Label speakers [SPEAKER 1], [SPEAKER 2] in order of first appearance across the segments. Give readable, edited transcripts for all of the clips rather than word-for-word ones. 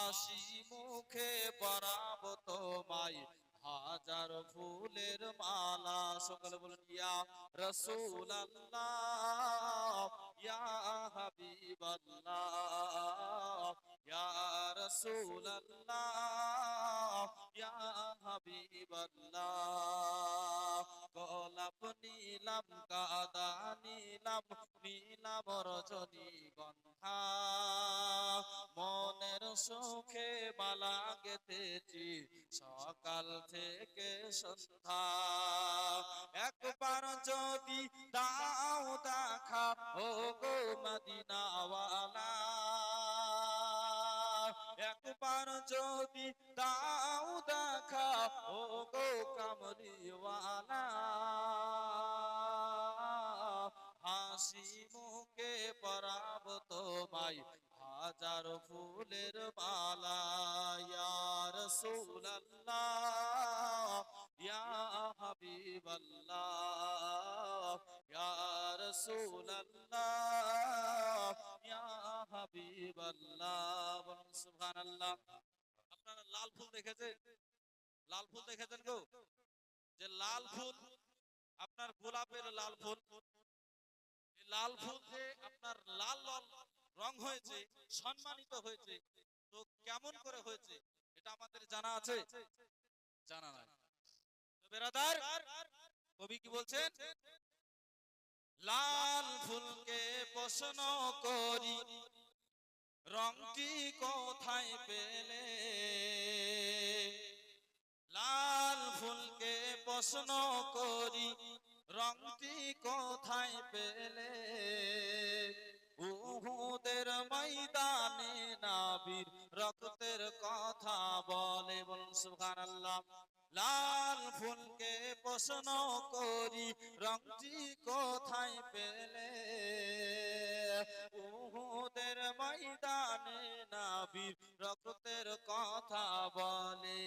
[SPEAKER 1] হাসি মুখে পরাবো তোমায় হাজার ফুলের মালা। সকলে বলেন ইয়া রাসূলুল্লাহ ইয়া হাবিবাল্লাহ ইয়া রাসূলুল্লাহ ইয়া হাবিবাল্লাহ। গোলাপ নীলাম গাঁদা নীলাম নীলাম রজনীগন্ধা, মনের সুখে মালা গেঁথেছি সকাল থেকে সন্ধ্যা। একবার যদি দাও দেখা ও গো মদিনাওয়ালা, একবার যদি দাও দেখা ও গো কামলিওয়ালা, হাসি মুখে পরাবো তোমায় হাজার ফুলের মালা। ইয়া রাসূলুল্লাহ ইয়া হাবিবাল্লাহ ইয়া রাসূলুল্লাহ ইয়া হাবিবাল্লাহ। বলুন সুবহানাল্লাহ। আপনারা লাল ফুল দেখেছেন? লাল ফুল দেখেছেন গো? যে লাল ফুল আপনার গোলাপের লাল ফুল, লাল ফুল যে আপনার লাল লাল রং হয়েছে, সম্মানিত হয়েছে, তো কেমন করে হয়েছে এটা আমাদের জানা আছে? জানা নাই। বেরাদার, কবি কি বলছেন? লাল ফুলকে প্রশ্ন করি রংটি কোথায় পেলে, লাল ফুলকে প্রশ্ন করি রংটি কোথায় পেলে, উহুদের ময়দানে নবীর রক্তের কথা বলে। বলুন সুবহানাল্লাহ। লাল ফুলকে প্রশ্ন করি রংটি কোথায় পেলে, উহুদের ময়দানে নবীর রক্তের কথা বলে।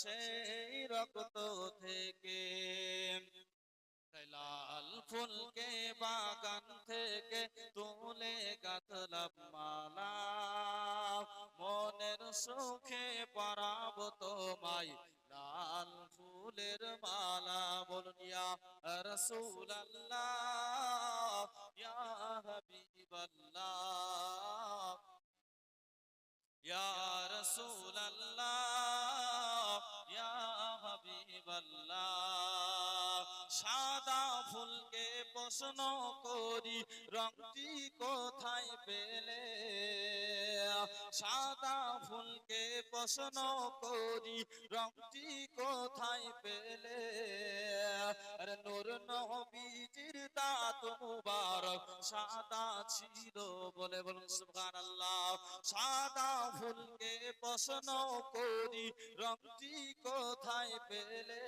[SPEAKER 1] সেই রক্ত থেকে লাল ফুলকে বাগান থেকে তুলে গাঁথলাম মালা, মনের সুখে পরাবো তোমায় লাল ফুলের মালা। বলুন ইয়া রাসূলুল্লাহ ইয়া হাবিবাল্লাহ ইয়া রাসূলুল্লাহ ইয়া হাবিবাল্লাহ। সাদা ফুলকে প্রশ্ন করি রংটি কোথায় পেলে, সাদা ফুলকে প্রশ্ন করি রংটি কোথায় পেলে, আরে নূর নবীজির দাঁত মুবারক সাদা ছিল বলে। বলুন সুবহানাল্লাহ। সাদা ফুলকে প্রশ্ন করি রংটি কোথায় পেলে,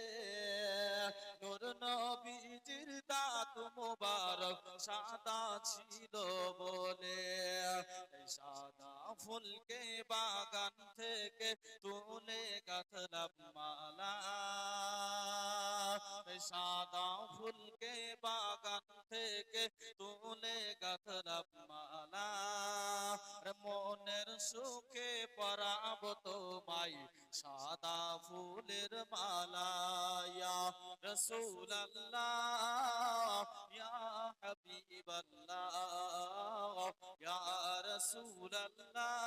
[SPEAKER 1] নূর নবীজির দাঁত মুবারক সাদা ছিল বলে। সাদা ফুলকে বাগান থেকে তুলে গাঁথলাম মালা, সাদা ফুলকে বাগান থেকে তুলে গাঁথলাম মালা, মনের সুখে পরাবো তোমায় সাদা ফুলের মালা। ইয়া রাসূলুল্লাহ ইয়া হাবিবাল্লাহ ইয়া রাসূলুল্লাহ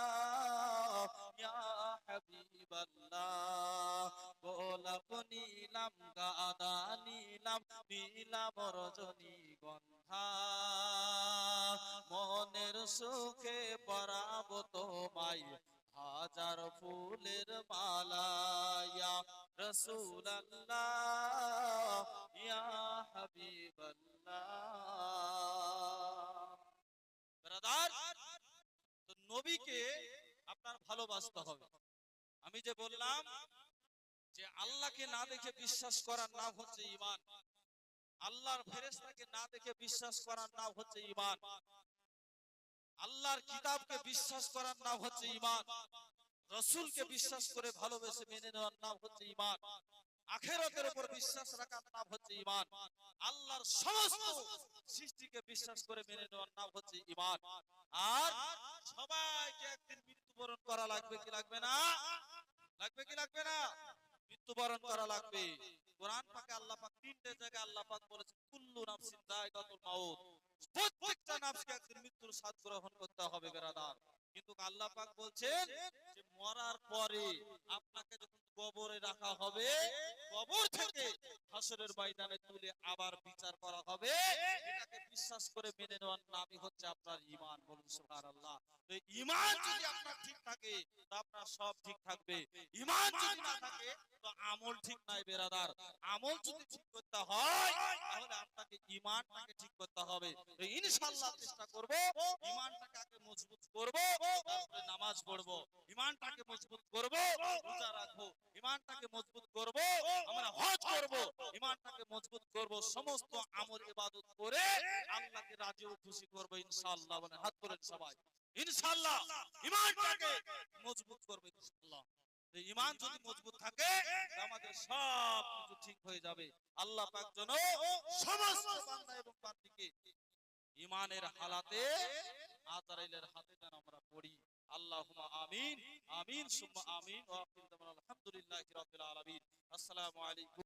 [SPEAKER 1] ইয়া হাবিবাল্লাহ। গোলাপ নীলাম গাঁদা নীলাম নীলাম রজনীগন্ধা, মনের সুখে পরাবো তোমায় হাজার ফুলের মালা। ইয়া রাসূলুল্লাহ ইয়া হাবিবাল্লাহ। ব্রাদার, তো নবীকে আপনার ভালোবাসতে হবে। আমি যে বললাম যে আল্লাহকে না দেখে বিশ্বাস করার নাম হচ্ছে ঈমান, আল্লাহর ফেরেশতাকে না দেখে বিশ্বাস করার নাম হচ্ছে ঈমান, আল্লাহর কিতাবকে বিশ্বাস করার নাম হচ্ছে ঈমান, রাসূলকে বিশ্বাস করে ভালোবেসে মেনে নেওয়ার নাম হচ্ছে ঈমান, আখিরাতের উপর বিশ্বাস রাখার নাম হচ্ছে ঈমান, আল্লাহর সমস্ত সৃষ্টিকে বিশ্বাস করে মেনে নেওয়ার নাম হচ্ছে ঈমান। আর সবাইকে একদিন মৃত্যু মৃত্যুবরণ করা লাগবে কি লাগবে না? লাগবে কি লাগবে না? মৃত্যুবরণ করা লাগবে। কোরআন পাকে আল্লাহ পাক তিনটে জায়গায় আল্লাহ পাক বলেছেন কুল্লু নাফসিন যায়কাতুল মাউত, প্রত্যেকটা নফসকে একদিন মৃত্যুর স্বাদ গ্রহণ করতে হবে বেরাদার। কিন্তু আল্লাহ পাক বলছেন যে মরার পরে আপনাকে যখন কবরে রাখা হবে, কবর থেকে হাসরের ময়দানে তুলে আবার বিচার করা হবে, এটাকে বিশ্বাস করে মেনে নেওয়ার নামই হচ্ছে আপনার ঈমান। বলুন সুবহানাল্লাহ। তো ঈমান যদি আপনার ঠিক থাকে তো আপনার সব ঠিক থাকবে। ঈমান যদি না থাকে তো আমল ঠিক নাই বেরাদার। আমল যদি ঠিক করতে হয় তাহলে আপনাকে ঈমানটাকে ঠিক করতে হবে। তো ইনশাআল্লাহ চেষ্টা করব ঈমানটাকে আগে মজবুত করব, তারপরে নামাজ পড়ব। ঈমানটাকে মজবুত করব, রোজা রাখবো। ঈমানটাকে মজবুত করব, আমরা হজ করব। ঈমানটাকে মজবুত করব, সমস্ত আমল ইবাদত করে আল্লাহকে রাজি ও খুশি করব ইনশাআল্লাহ। মানে হাত তোলেন সবাই ইনশাআল্লাহ। ঈমানটাকে মজবুত করব ইনশাআল্লাহ। ঈমান যদি মজবুত থাকে আমাদের সব কিছু ঠিক হয়ে যাবে। আল্লাহ পাক যেন সমস্ত বান্দা এবং বান্দীকে ঈমানের হালাতে আতারাইলের হাতে যেন আমরা পড়ি। আল্লাহুম্মা আমিন আমিন সুম্মা আমিন ওয়া আখিরু দাওয়ানা আলহামদুলিল্লাহি রাব্বিল আলামিন। আসসালামু আলাইকুম।